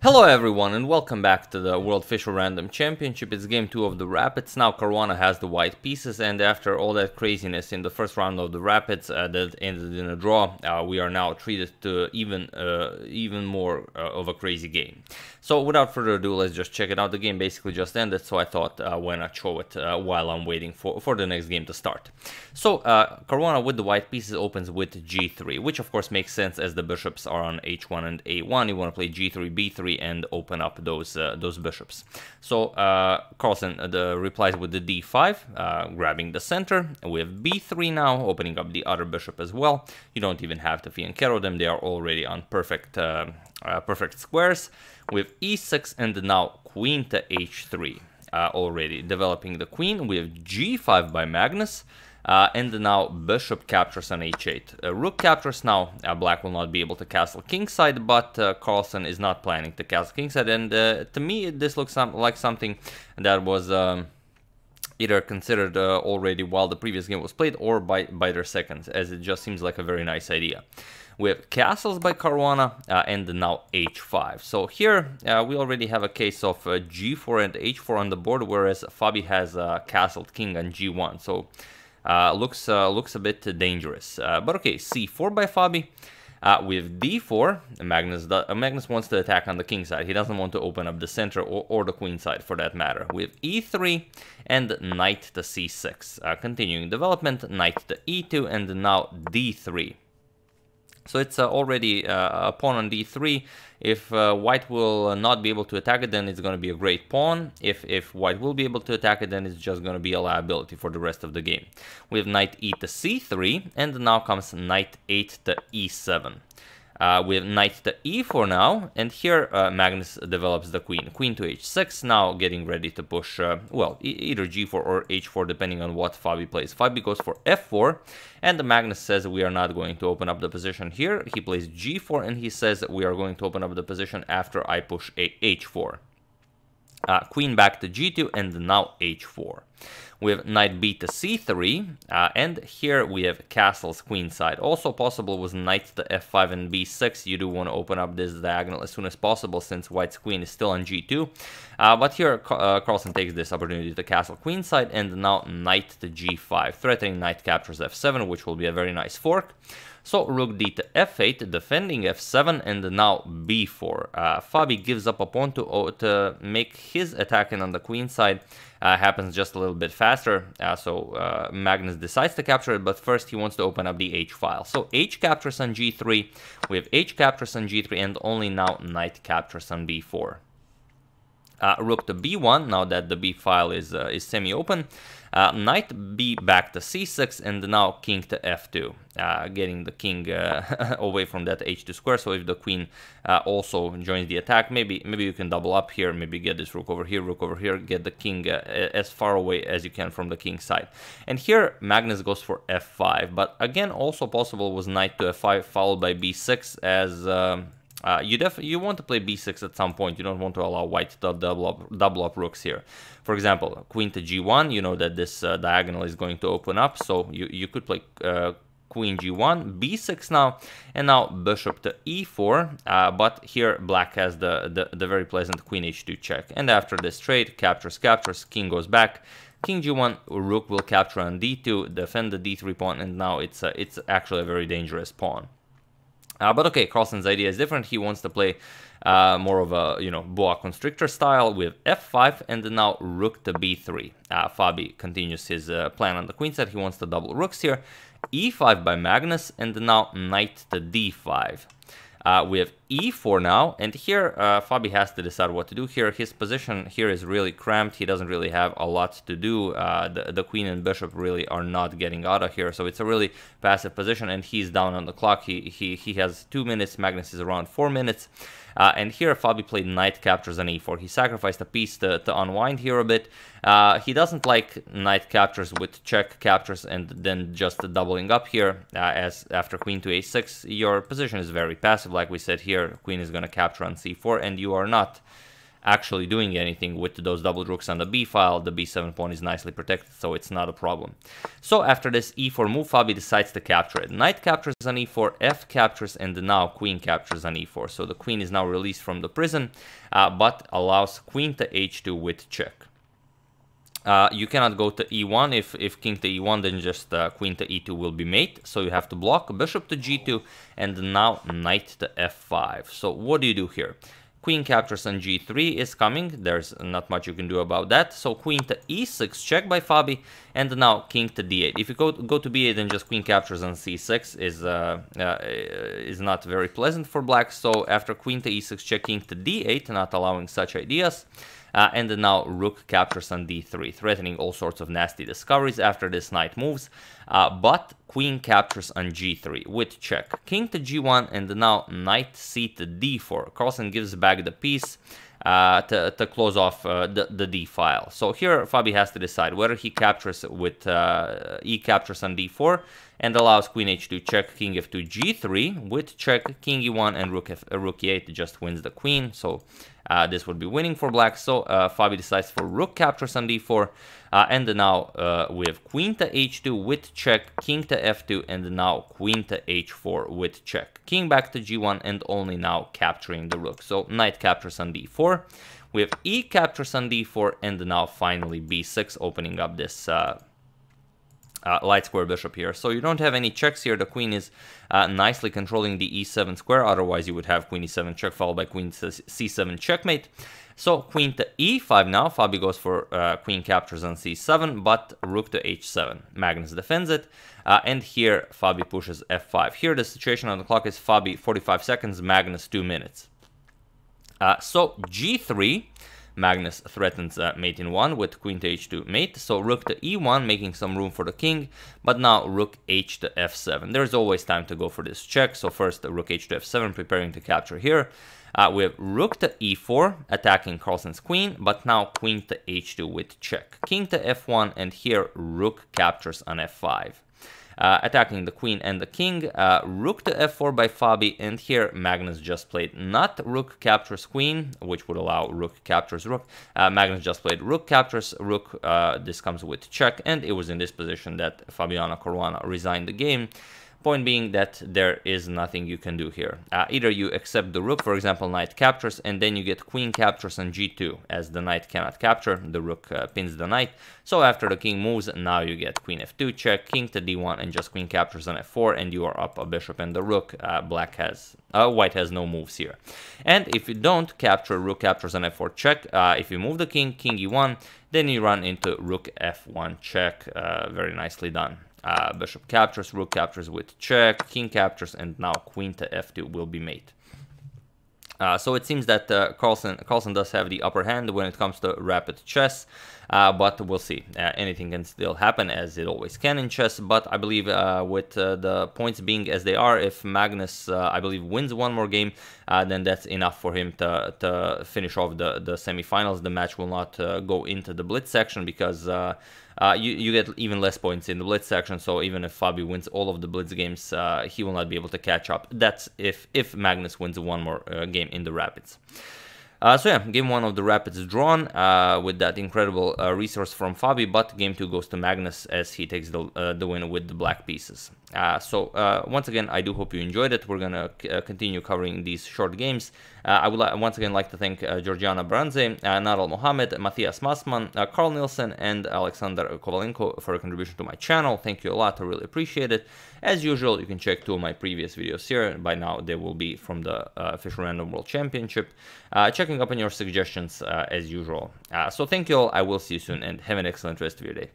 Hello everyone and welcome back to the World Fischer Random Championship. It's game 2 of the Rapids. Now Caruana has the white pieces, and after all that craziness in the first round of the Rapids that ended in a draw, we are now treated to even more of a crazy game. So without further ado, let's just check it out. The game basically just ended, so I thought why not show it while I'm waiting for the next game to start. So Caruana with the white pieces opens with g3, which of course makes sense as the bishops are on h1 and a1. You want to play g3, b3 and open up those bishops. So Carlsen replies with the d5, grabbing the center. We have b3 now, opening up the other bishop as well. You don't even have to fianchetto them; they are already on perfect squares. With e6 and now queen to h3, already developing the queen. We have g5 by Magnus. And now bishop captures on h8. Rook captures now. Black will not be able to castle kingside, but Carlsen is not planning to castle kingside. And to me, this looks like something that was either considered already while the previous game was played or by their seconds, as it just seems like a very nice idea. We have castles by Caruana and now h5. So here we already have a case of g4 and h4 on the board, whereas Fabi has castled king on g1. So looks a bit dangerous. But okay, c4 by Fabi. With d4, Magnus wants to attack on the king side. He doesn't want to open up the center or the queen side for that matter. With e3 and knight to c6. Continuing development, knight to e2 and now d3. So it's already a pawn on d3. If white will not be able to attack it, then it's going to be a great pawn. If white will be able to attack it, then it's just going to be a liability for the rest of the game. We have knight e to c3, and now comes knight 8 to e7. We have knight to e4 now, and here Magnus develops the queen. Queen to h6, now getting ready to push, well, either g4 or h4, depending on what Fabi plays. Fabi goes for f4, and Magnus says we are not going to open up the position here. He plays g4, and he says we are going to open up the position after I push h4. Queen back to g2, and now h4. We have knight b to c3, and here we have castles queenside. Also possible was knight to f5 and b6. You do want to open up this diagonal as soon as possible, since white's queen is still on g2. But here Carlsen takes this opportunity to castle queenside, and now knight to g5, threatening knight captures f7, which will be a very nice fork. So rook d to f8, defending f7, and now b4. Fabi gives up a pawn to make his attacking on the queen side happens just a little bit faster. So Magnus decides to capture it, but first he wants to open up the h file. So h captures on g3, we have h captures on g3, and only now knight captures on b4. Rook to b1, now that the b file is semi-open. Knight b back to c6, and now king to f2, getting the king away from that h2 square. So if the queen also joins the attack, maybe you can double up here, maybe get this rook over here, get the king as far away as you can from the king side. And here Magnus goes for f5, but again also possible was knight to f5 followed by b6, as you want to play b6 at some point. You don't want to allow white to double up rooks here. For example, queen to g1, you know that this diagonal is going to open up, so you could play queen g1, b6 now, and now bishop to e4, but here black has the very pleasant queen h2 check. And after this trade, captures, king goes back, king g1, rook will capture on d2, defend the d3 pawn, and now it's actually a very dangerous pawn. But okay, Carlsen's idea is different. He wants to play more of a, boa constrictor style with f5 and now rook to b3. Fabi continues his plan on the queen side. He wants to double rooks here. e5 by Magnus, and now knight to d5. We have e4 now, and here Fabi has to decide what to do here. His position here is really cramped. He doesn't really have a lot to do. The queen and bishop really are not getting out of here, so it's a really passive position, and he's down on the clock. He has 2 minutes. Magnus is around 4 minutes. And here Fabi played knight captures on e4. He sacrificed a piece to unwind here a bit. He doesn't like knight captures with check captures and then just doubling up here, as after queen to a6, your position is very passive. Like we said here, queen is going to capture on c4, and you are not actually doing anything with those double rooks on the b file. The b7 pawn is nicely protected, so it's not a problem. So after this e4 move, Fabi decides to capture it. Knight captures on e4, f captures, and now queen captures on e4. So the queen is now released from the prison, but allows queen to h2 with check. You cannot go to e1. If king to e1, then just queen to e2 will be mate. So you have to block bishop to g2, and now knight to f5. So what do you do here? Queen captures on g3 is coming. There's not much you can do about that. So queen to e6, check by Fabi, and now king to d8. If you go to b8, then just queen captures on c6 is not very pleasant for black. So after queen to e6, check, king to d8, not allowing such ideas. And now rook captures on d3, threatening all sorts of nasty discoveries after this knight moves. But queen captures on g3 with check. King to g1, and now knight c to d4. Carlsen gives back the piece to close off the d file. So here Fabi has to decide whether he captures with e captures on d4 and allows queen h2 check, king f2 g3 with check, king e1, and rook e8 just wins the queen. So this would be winning for black. So Fabi decides for rook captures on d4, and now we have queen to h2 with check, king to f2, and now queen to h4 with check. King back to g1, and only now capturing the rook. So knight captures on d4. We have e captures on d4, and now finally b6, opening up this light square bishop here. So you don't have any checks here. The queen is nicely controlling the e7 square. Otherwise, you would have queen e7 check followed by queen c7 checkmate. So queen to e5 now. Fabi goes for queen captures on c7, but rook to h7. Magnus defends it. And here, Fabi pushes f5. Here, the situation on the clock is Fabi 45 seconds, Magnus 2 minutes. So g3. Magnus threatens mate in 1 with queen to h2 mate. So rook to e1, making some room for the king, but now rook h to f7. There's always time to go for this check. So first rook h to f7, preparing to capture here. We have rook to e4, attacking Carlsen's queen, but now queen to h2 with check. King to f1, and here rook captures on f5. Attacking the queen and the king, rook to f4 by Fabi, and here Magnus just played not rook captures queen, which would allow rook captures rook. Magnus just played rook captures rook. This comes with check, and it was in this position that Fabiano Caruana resigned the game. Point being that there is nothing you can do here. Either you accept the rook, for example, knight captures, and then you get queen captures on g2. As the knight cannot capture, the rook pins the knight. So after the king moves, now you get queen f2 check, king to d1, and just queen captures on f4, and you are up a bishop and the rook. White has no moves here. And if you don't capture, rook captures on f4 check. If you move the king, king e1, then you run into rook f1 check. Very nicely done. Bishop captures, rook captures with check, king captures, and now queen to f2 will be mate. So it seems that Carlsen does have the upper hand when it comes to rapid chess, but we'll see. Anything can still happen, as it always can in chess, but I believe with the points being as they are, if Magnus, I believe, wins one more game, then that's enough for him to finish off the semifinals. The match will not go into the blitz section because you get even less points in the blitz section, so even if Fabi wins all of the blitz games, he will not be able to catch up. That's if Magnus wins one more game in the rapids. So yeah, game 1 of the rapids drawn with that incredible resource from Fabi, but game 2 goes to Magnus as he takes the win with the black pieces. So once again, I do hope you enjoyed it. We're gonna continue covering these short games. I would once again like to thank Georgiana Branze, Nadal Mohammed, Matthias Massman, Carl Nielsen, and Alexander Kovalenko for a contribution to my channel. Thank you a lot, I really appreciate it. As usual, you can check 2 of my previous videos here. By now, they will be from the Fischer Random World Championship. Checking up on your suggestions as usual. So thank you all, I will see you soon, and have an excellent rest of your day.